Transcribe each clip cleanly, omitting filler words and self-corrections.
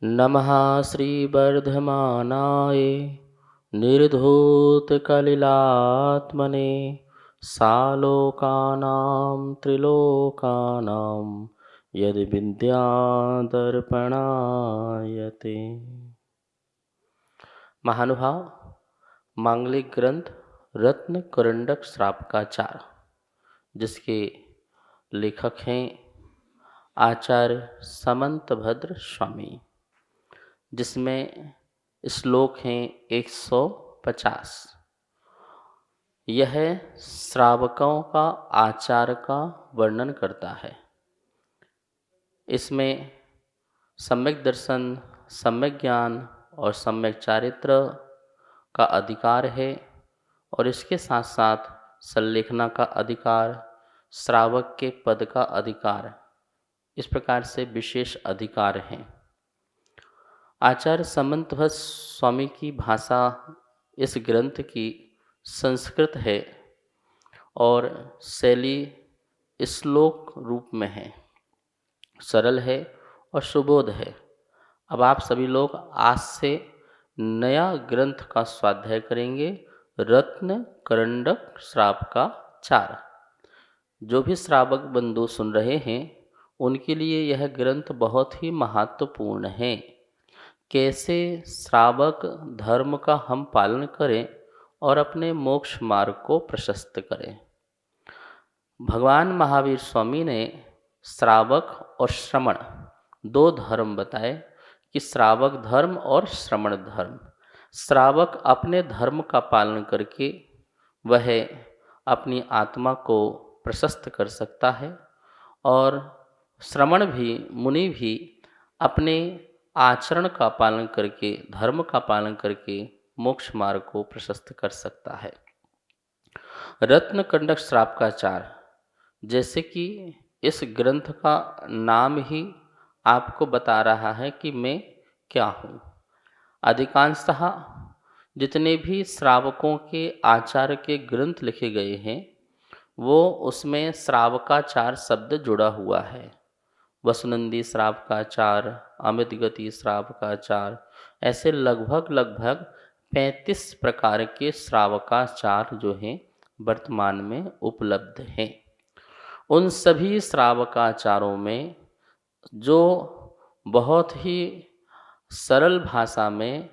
नमः श्रीवर्धमानाय निर्धूतकलिलात्मने सालोकानां त्रिलोकानां यद्विद्यादर्पणायते। महानुभाव, मांगलिक ग्रंथ रत्न करंडक श्रापकाचार, जिसके लेखक हैं आचार्य समंतभद्र स्वामी, जिसमें श्लोक हैं 150। यह श्रावकों का आचार का वर्णन करता है। इसमें सम्यक दर्शन, सम्यक ज्ञान और सम्यक चारित्र का अधिकार है, और इसके साथ साथ संलेखना का अधिकार, श्रावक के पद का अधिकार, इस प्रकार से विशेष अधिकार हैं। आचार्य समंतभद्र स्वामी की भाषा इस ग्रंथ की संस्कृत है और शैली श्लोक रूप में है, सरल है और सुबोध है। अब आप सभी लोग आज से नया ग्रंथ का स्वाध्याय करेंगे, रत्न करंडक श्रावकाचार। जो भी श्रावक बंधु सुन रहे हैं उनके लिए यह ग्रंथ बहुत ही महत्वपूर्ण है। कैसे श्रावक धर्म का हम पालन करें और अपने मोक्ष मार्ग को प्रशस्त करें। भगवान महावीर स्वामी ने श्रावक और श्रमण दो धर्म बताए कि श्रावक धर्म और श्रमण धर्म। श्रावक अपने धर्म का पालन करके वह अपनी आत्मा को प्रशस्त कर सकता है, और श्रमण भी, मुनि भी अपने आचरण का पालन करके, धर्म का पालन करके मोक्ष मार्ग को प्रशस्त कर सकता है। रत्न कंडक श्रावकाचार, जैसे कि इस ग्रंथ का नाम ही आपको बता रहा है कि मैं क्या हूँ। अधिकांशतः जितने भी श्रावकों के आचार के ग्रंथ लिखे गए हैं वो उसमें श्रावकाचार शब्द जुड़ा हुआ है। वसुनंदी श्रावकाचार, अमित गति श्रावकाचार, ऐसे लगभग 35 प्रकार के श्रावकाचार जो हैं वर्तमान में उपलब्ध हैं। उन सभी श्रावकाचारों में जो बहुत ही सरल भाषा में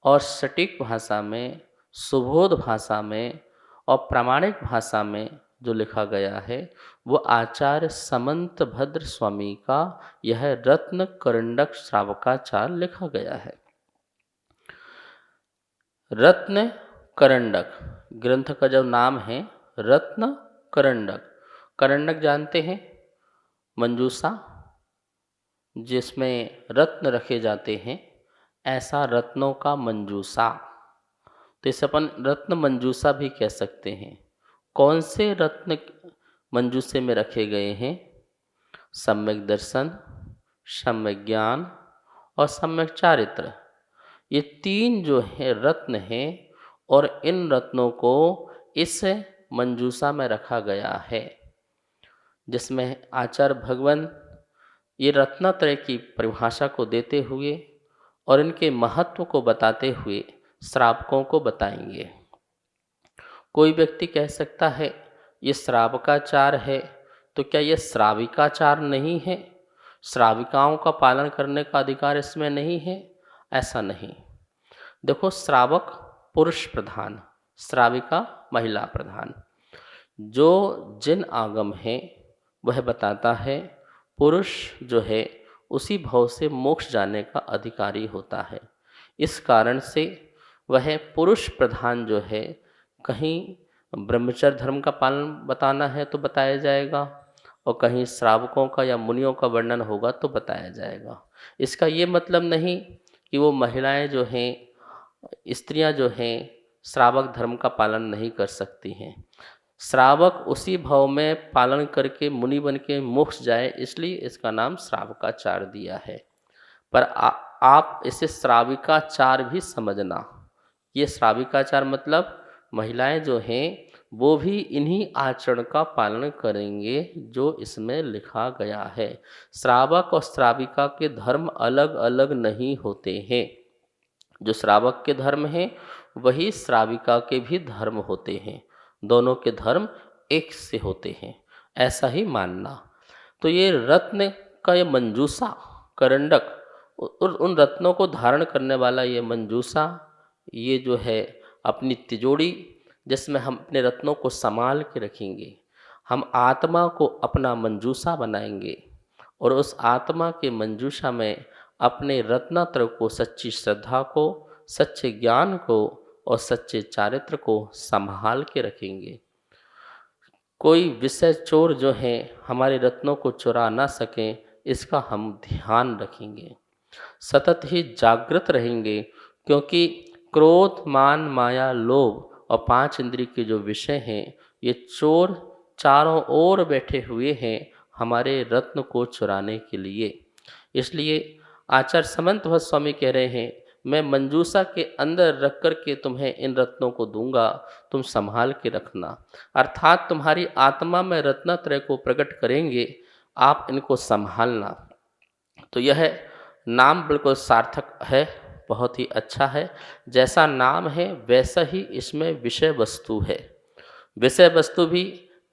और सटीक भाषा में, सुबोध भाषा में और प्रामाणिक भाषा में जो लिखा गया है वो आचार्य समंतभद्र स्वामी का यह रत्न करंडक श्रावकाचार लिखा गया है। रत्न करंडक ग्रंथ का जो नाम है, रत्न करंडक। करंडक जानते हैं, मंजूषा जिसमें रत्न रखे जाते हैं, ऐसा रत्नों का मंजूषा। तो इसे अपन रत्न मंजूषा भी कह सकते हैं। कौन से रत्न मंजूषे में रखे गए हैं? सम्यक दर्शन, सम्यक ज्ञान और सम्यक चारित्र। ये तीन जो है रत्न हैं, और इन रत्नों को इस मंजूषा में रखा गया है, जिसमें आचार्य भगवान ये रत्नत्रय की परिभाषा को देते हुए और इनके महत्व को बताते हुए श्रावकों को बताएंगे। कोई व्यक्ति कह सकता है ये श्रावकाचार है, तो क्या ये श्राविकाचार नहीं है? श्राविकाओं का पालन करने का अधिकार इसमें नहीं है? ऐसा नहीं। देखो, श्रावक पुरुष प्रधान, श्राविका महिला प्रधान। जो जिन आगम है वह बताता है पुरुष जो है उसी भाव से मोक्ष जाने का अधिकारी होता है। इस कारण से वह पुरुष प्रधान जो है, कहीं ब्रह्मचर्य धर्म का पालन बताना है तो बताया जाएगा, और कहीं श्रावकों का या मुनियों का वर्णन होगा तो बताया जाएगा। इसका ये मतलब नहीं कि वो महिलाएं जो हैं, स्त्रियां जो हैं, श्रावक धर्म का पालन नहीं कर सकती हैं। श्रावक उसी भाव में पालन करके मुनि बन के मोक्ष जाए, इसलिए इसका नाम श्रावकाचार दिया है। पर आप इसे श्राविकाचार भी समझना। ये श्राविकाचार मतलब महिलाएं जो हैं वो भी इन्हीं आचरण का पालन करेंगे जो इसमें लिखा गया है। श्रावक और श्राविका के धर्म अलग अलग नहीं होते हैं। जो श्रावक के धर्म हैं वही श्राविका के भी धर्म होते हैं। दोनों के धर्म एक से होते हैं, ऐसा ही मानना। तो ये रत्न का ये मंजूषा करंडक, उन रत्नों को धारण करने वाला ये मंजूषा, ये जो है अपनी तिजोरी जिसमें हम अपने रत्नों को संभाल के रखेंगे। हम आत्मा को अपना मंजूषा बनाएंगे और उस आत्मा के मंजूषा में अपने रत्नत्र को, सच्ची श्रद्धा को, सच्चे ज्ञान को और सच्चे चारित्र को संभाल के रखेंगे। कोई विषय चोर जो हैं हमारे रत्नों को चुरा ना सकें, इसका हम ध्यान रखेंगे। सतत ही जागृत रहेंगे, क्योंकि क्रोध, मान, माया, लोभ और 5 इंद्रिय के जो विषय हैं, ये चोर चारों ओर बैठे हुए हैं हमारे रत्न को चुराने के लिए। इसलिए आचार्य समंत भट्ट स्वामी कह रहे हैं, मैं मंजूषा के अंदर रख कर के तुम्हें इन रत्नों को दूंगा, तुम संभाल के रखना। अर्थात तुम्हारी आत्मा में रत्नत्रय को प्रकट करेंगे, आप इनको संभालना। तो यह नाम बिल्कुल सार्थक है, बहुत ही अच्छा है। जैसा नाम है वैसा ही इसमें विषय वस्तु है। विषय वस्तु भी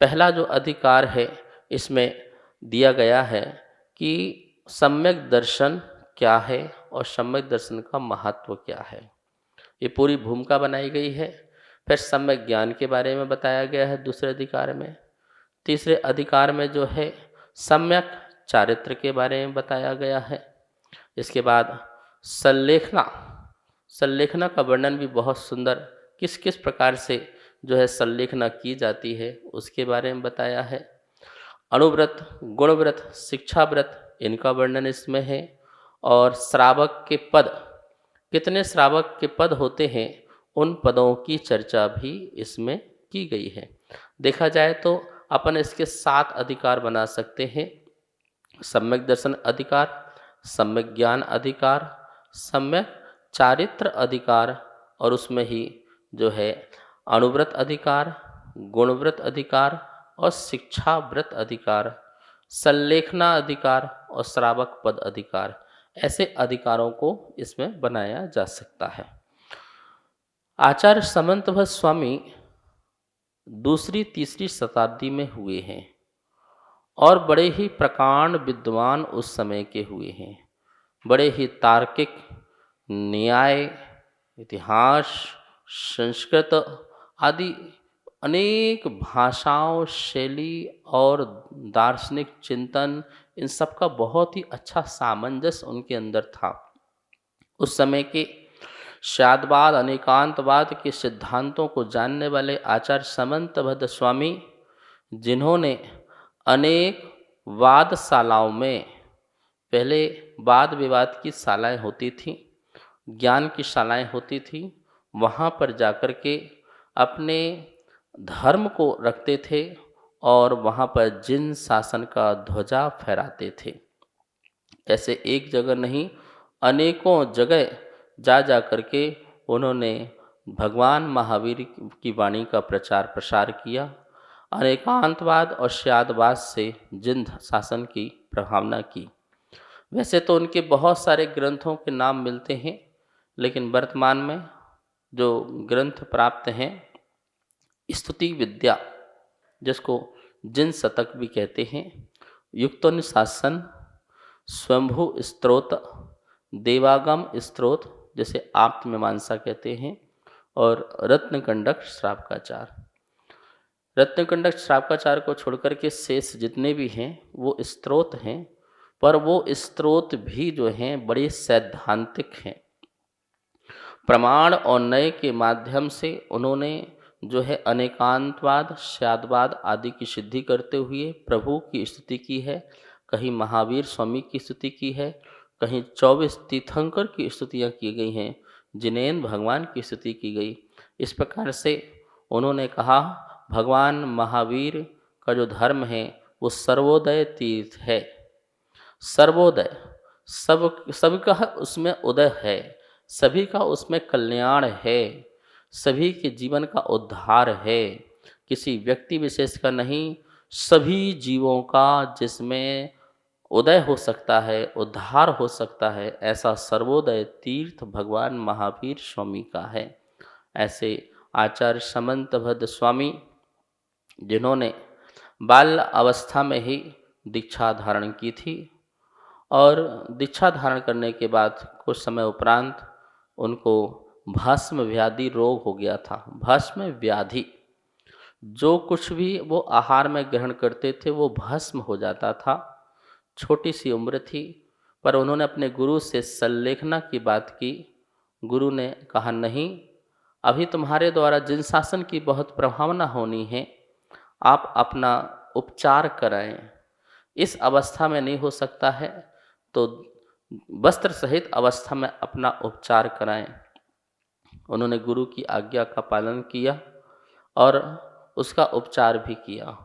पहला जो अधिकार है इसमें दिया गया है कि सम्यक दर्शन क्या है और सम्यक दर्शन का महत्व क्या है, ये पूरी भूमिका बनाई गई है। फिर सम्यक ज्ञान के बारे में बताया गया है दूसरे अधिकार में। तीसरे अधिकार में जो है सम्यक चारित्र के बारे में बताया गया है। इसके बाद संलेखना, संलेखना का वर्णन भी बहुत सुंदर, किस किस प्रकार से जो है संलेखना की जाती है उसके बारे में बताया है। अणुव्रत, गुणव्रत, शिक्षाव्रत, इनका वर्णन इसमें है। और श्रावक के पद, कितने श्रावक के पद होते हैं, उन पदों की चर्चा भी इसमें की गई है। देखा जाए तो अपन इसके 7 अधिकार बना सकते हैं। सम्यक दर्शन अधिकार, सम्यक ज्ञान अधिकार, सम्यक चारित्र अधिकार, और उसमें ही जो है अणुव्रत अधिकार, गुणव्रत अधिकार और शिक्षाव्रत अधिकार, संलेखना अधिकार और श्रावक पद अधिकार, ऐसे अधिकारों को इसमें बनाया जा सकता है। आचार्य समंत भट्ट स्वामी दूसरी तीसरी शताब्दी में हुए हैं और बड़े ही प्रकांड विद्वान उस समय के हुए हैं। बड़े ही तार्किक, न्याय, इतिहास, संस्कृत आदि अनेक भाषाओं, शैली और दार्शनिक चिंतन, इन सब का बहुत ही अच्छा सामंजस्य उनके अंदर था। उस समय के शादवाद, अनेकांतवाद के सिद्धांतों को जानने वाले आचार्य समंत भट्ट स्वामी, जिन्होंने अनेक वादशालाओं में, पहले वाद विवाद की शालाएं होती थीं, ज्ञान की शालाएं होती थीं, वहाँ पर जाकर के अपने धर्म को रखते थे और वहाँ पर जिन शासन का ध्वजा फहराते थे। ऐसे एक जगह नहीं, अनेकों जगह जा जा करके उन्होंने भगवान महावीर की वाणी का प्रचार प्रसार किया। अनेकांतवाद और श्यादवाद से जिन शासन की प्रभावना की। वैसे तो उनके बहुत सारे ग्रंथों के नाम मिलते हैं, लेकिन वर्तमान में जो ग्रंथ प्राप्त हैं, स्तुति विद्या, जिसको जिन शतक भी कहते हैं, युक्तोनुशासन, स्वयंभू स्तोत्र, देवागम स्तोत्र जैसे आप्तमीमांसा कहते हैं, और रत्नकंडक श्रावकाचार। रत्नकंडक श्रावकाचार को छोड़कर के शेष जितने भी हैं वो स्तोत्र हैं, पर वो स्तोत्र भी जो हैं बड़े सैद्धांतिक हैं। प्रमाण और नय के माध्यम से उन्होंने जो है अनेकांतवाद, श्यादवाद आदि की सिद्धि करते हुए प्रभु की स्तुति की है। कहीं महावीर स्वामी की स्तुति की है, कहीं 24 तीर्थंकर की स्तुतियाँ की गई हैं, जिनेन्द्र भगवान की स्तुति की गई। इस प्रकार से उन्होंने कहा भगवान महावीर का जो धर्म है वो सर्वोदय तीर्थ है। सर्वोदय, सबका उसमें उदय है, सभी का उसमें कल्याण है, सभी के जीवन का उद्धार है। किसी व्यक्ति विशेष का नहीं, सभी जीवों का जिसमें उदय हो सकता है, उद्धार हो सकता है, ऐसा सर्वोदय तीर्थ भगवान महावीर स्वामी का है। ऐसे आचार्य समंतभद्र स्वामी, जिन्होंने बाल अवस्था में ही दीक्षा धारण की थी और दीक्षा धारण करने के बाद कुछ समय उपरांत उनको भस्म व्याधि रोग हो गया था। भस्म व्याधि, जो कुछ भी वो आहार में ग्रहण करते थे वो भस्म हो जाता था। छोटी सी उम्र थी, पर उन्होंने अपने गुरु से सल्लेखना की बात की। गुरु ने कहा, नहीं, अभी तुम्हारे द्वारा जिन शासन की बहुत प्रभावना होनी है, आप अपना उपचार कराएं। इस अवस्था में नहीं हो सकता है तो वस्त्र सहित अवस्था में अपना उपचार कराएं। उन्होंने गुरु की आज्ञा का पालन किया और उसका उपचार भी किया।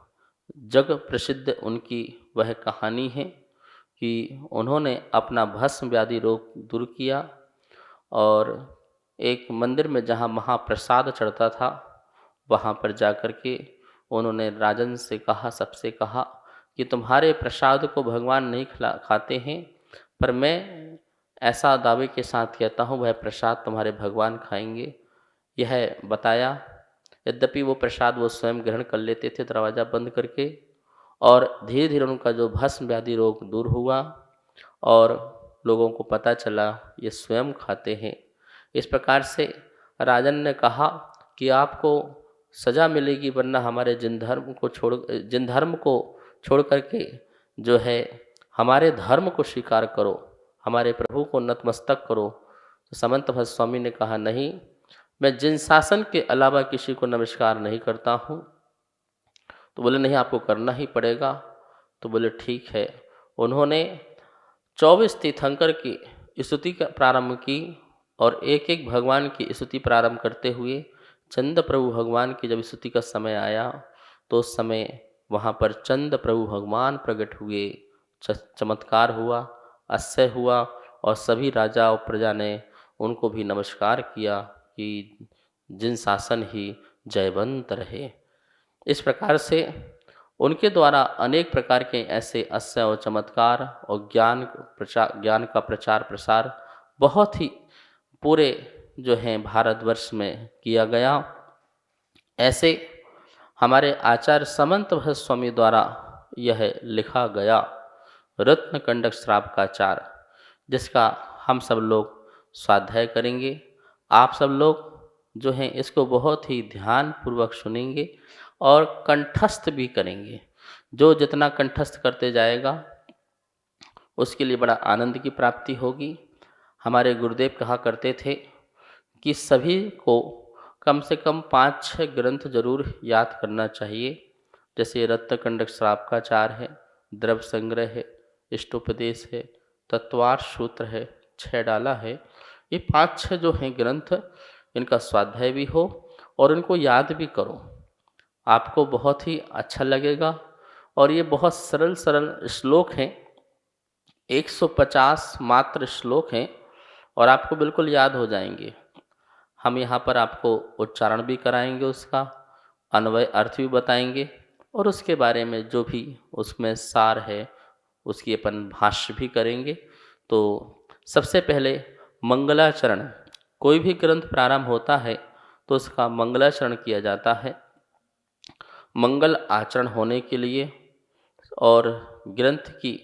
जग प्रसिद्ध उनकी वह कहानी है कि उन्होंने अपना भस्म व्याधि रोग दूर किया और एक मंदिर में जहाँ महाप्रसाद चढ़ता था, वहाँ पर जाकर के उन्होंने राजन से कहा, सबसे कहा कि तुम्हारे प्रसाद को भगवान नहीं खाते हैं, पर मैं ऐसा दावे के साथ कहता हूँ वह प्रसाद तुम्हारे भगवान खाएंगे। यह बताया। यद्यपि वो प्रसाद वो स्वयं ग्रहण कर लेते थे दरवाज़ा बंद करके, और धीरे धीरे उनका जो भस्म व्याधि रोग दूर हुआ और लोगों को पता चला ये स्वयं खाते हैं। इस प्रकार से राजन ने कहा कि आपको सज़ा मिलेगी, वरना हमारे जिन धर्म को छोड़ करके जो है हमारे धर्म को स्वीकार करो, हमारे प्रभु को नतमस्तक करो। तो समंतभद्र स्वामी ने कहा, नहीं, मैं जिन शासन के अलावा किसी को नमस्कार नहीं करता हूँ। तो बोले, नहीं, आपको करना ही पड़ेगा। तो बोले, ठीक है। उन्होंने 24 तीर्थंकर की स्तुति का प्रारंभ की और एक एक भगवान की स्तुति प्रारंभ करते हुए चंद प्रभु भगवान की जब स्तुति का समय आया तो उस समय वहाँ पर चंद प्रभु भगवान प्रकट हुए, चमत्कार हुआ, अश्चर्य हुआ और सभी राजा और प्रजा ने उनको भी नमस्कार किया कि जिन शासन ही जयवंत रहे। इस प्रकार से उनके द्वारा अनेक प्रकार के ऐसे अश्चर्य और चमत्कार और ज्ञान का प्रचार प्रसार बहुत ही पूरे जो हैं भारतवर्ष में किया गया। ऐसे हमारे आचार्य समंतभद्र स्वामी द्वारा यह लिखा गया रत्नकंडक श्रावकाचार, जिसका हम सब लोग स्वाध्याय करेंगे। आप सब लोग जो हैं इसको बहुत ही ध्यान पूर्वक सुनेंगे और कंठस्थ भी करेंगे। जो जितना कंठस्थ करते जाएगा उसके लिए बड़ा आनंद की प्राप्ति होगी। हमारे गुरुदेव कहा करते थे कि सभी को कम से कम 5-6 ग्रंथ जरूर याद करना चाहिए। जैसे रत्नकंडक श्रावकाचार है, द्रव्य संग्रह है, इष्टोपदेश है, तत्वार्थ सूत्र है, 6 डाला है। ये 5-6 जो हैं ग्रंथ, इनका स्वाध्याय भी हो और इनको याद भी करो। आपको बहुत ही अच्छा लगेगा। और ये बहुत सरल सरल श्लोक हैं, 150 मात्र श्लोक हैं और आपको बिल्कुल याद हो जाएंगे। हम यहाँ पर आपको उच्चारण भी कराएंगे, उसका अन्वय अर्थ भी बताएंगे और उसके बारे में जो भी उसमें सार है उसकी अपन भाष्य भी करेंगे। तो सबसे पहले मंगलाचरण, कोई भी ग्रंथ प्रारंभ होता है तो उसका मंगलाचरण किया जाता है। मंगल आचरण होने के लिए और ग्रंथ की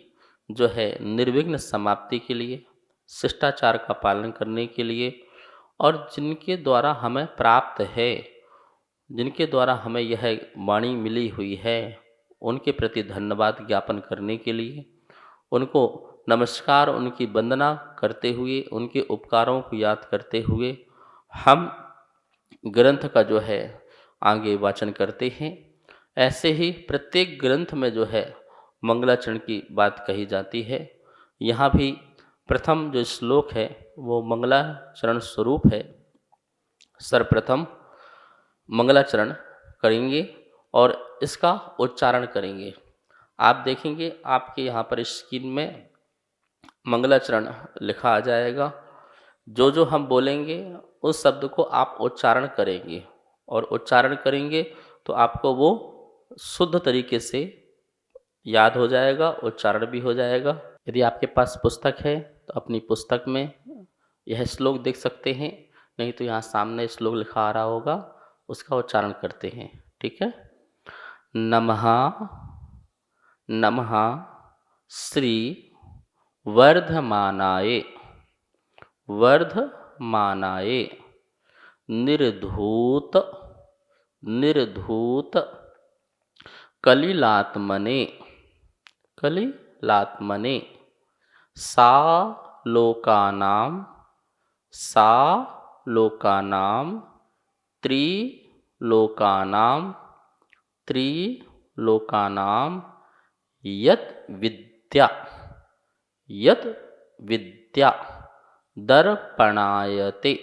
जो है निर्विघ्न समाप्ति के लिए, शिष्टाचार का पालन करने के लिए और जिनके द्वारा हमें प्राप्त है, जिनके द्वारा हमें यह वाणी मिली हुई है, उनके प्रति धन्यवाद ज्ञापन करने के लिए, उनको नमस्कार, उनकी वंदना करते हुए, उनके उपकारों को याद करते हुए हम ग्रंथ का जो है आगे वाचन करते हैं। ऐसे ही प्रत्येक ग्रंथ में जो है मंगलाचरण की बात कही जाती है। यहाँ भी प्रथम जो श्लोक है वो मंगलाचरण स्वरूप है। सर्वप्रथम मंगलाचरण करेंगे और इसका उच्चारण करेंगे। आप देखेंगे आपके यहाँ पर स्क्रीन में मंगलाचरण लिखा आ जाएगा। जो जो हम बोलेंगे उस शब्द को आप उच्चारण करेंगे और उच्चारण करेंगे तो आपको वो शुद्ध तरीके से याद हो जाएगा, उच्चारण भी हो जाएगा। यदि आपके पास पुस्तक है तो अपनी पुस्तक में यह श्लोक देख सकते हैं, नहीं तो यहाँ सामने श्लोक लिखा आ रहा होगा, उसका उच्चारण करते हैं। ठीक है। नमः नमः श्री वर्धमानाय वर्धमानाय निर्धूत निर्धूत कलिलात्मने कलिलात्मने सालोकानां त्रिलोकानां त्रिलोकानां यत् विद्या दर्पणायते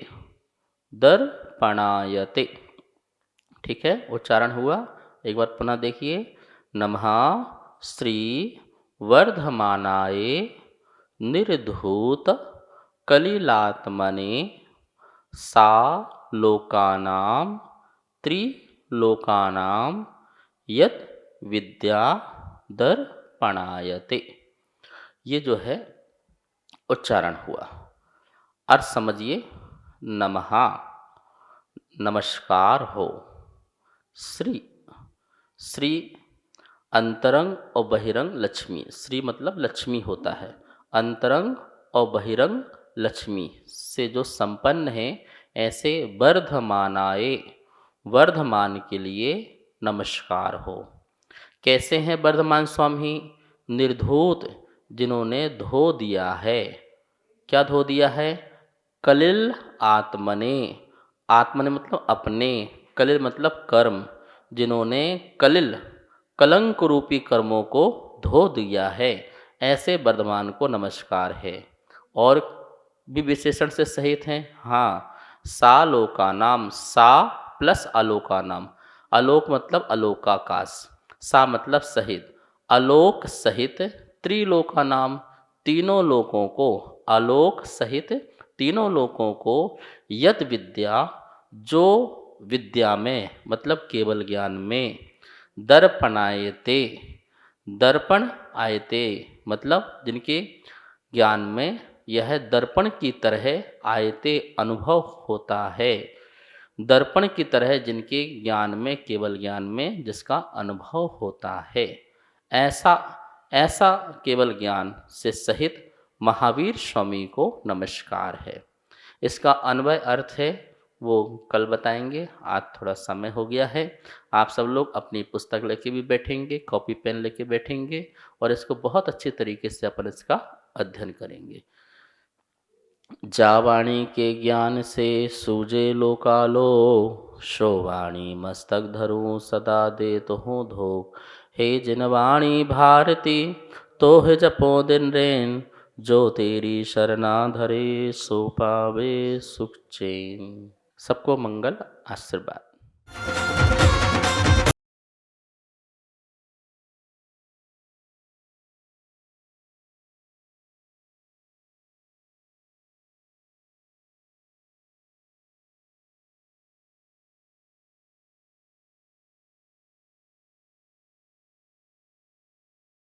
दर्पणायते। ठीक है, उच्चारण हुआ। एक बार पुनः देखिए। नमः श्री वर्धमानाय निर्धूत कलिलात्मने सालोकानां त्रिलोकानां यत् विद्या दर्पणायते। ये जो है उच्चारण हुआ। अर्थ समझिए। नमः नमस्कार हो। श्री श्री अंतरंग और बहिरंग लक्ष्मी। श्री मतलब लक्ष्मी होता है। अंतरंग और बहिरंग लक्ष्मी से जो संपन्न है, ऐसे वर्धमानाए वर्धमान के लिए नमस्कार हो। कैसे हैं वर्धमान स्वामी? निर्धूत, जिन्होंने धो दिया है। क्या धो दिया है? कलिल आत्मने। आत्मने मतलब अपने, कलिल मतलब कर्म। जिन्होंने कलिल कलंक रूपी कर्मों को धो दिया है, ऐसे वर्धमान को नमस्कार है। और भी विशेषण से सहित हैं। हाँ, सालोका नाम, सा प्लस अलोका नाम। आलोक मतलब अलोकाकाश, सा मतलब सहित, आलोक सहित त्रिलोका नाम, तीनों लोकों को, आलोक सहित तीनों लोकों को, यत विद्या जो विद्या में मतलब केवल ज्ञान में, दर्पणायते दर्पण आयते मतलब जिनके ज्ञान में यह दर्पण की तरह आयते अनुभव होता है। दर्पण की तरह जिनके ज्ञान में, केवल ज्ञान में जिसका अनुभव होता है, ऐसा केवल ज्ञान से सहित महावीर स्वामी को नमस्कार है। इसका अन्वय अर्थ है वो कल बताएंगे। आज थोड़ा समय हो गया है। आप सब लोग अपनी पुस्तक लेके भी बैठेंगे, कॉपी पेन लेके बैठेंगे और इसको बहुत अच्छे तरीके से अपन इसका अध्ययन करेंगे। जावाणी के ज्ञान से सूझे लोकालो, शोवाणी मस्तक धरूं सदा दे तो हूँ धोख। हे जिनवाणी भारती तोह जपो दिन रेन, जो तेरी शरणा धरे सो पावे सुख चैन। सबको मंगल आशीर्वाद।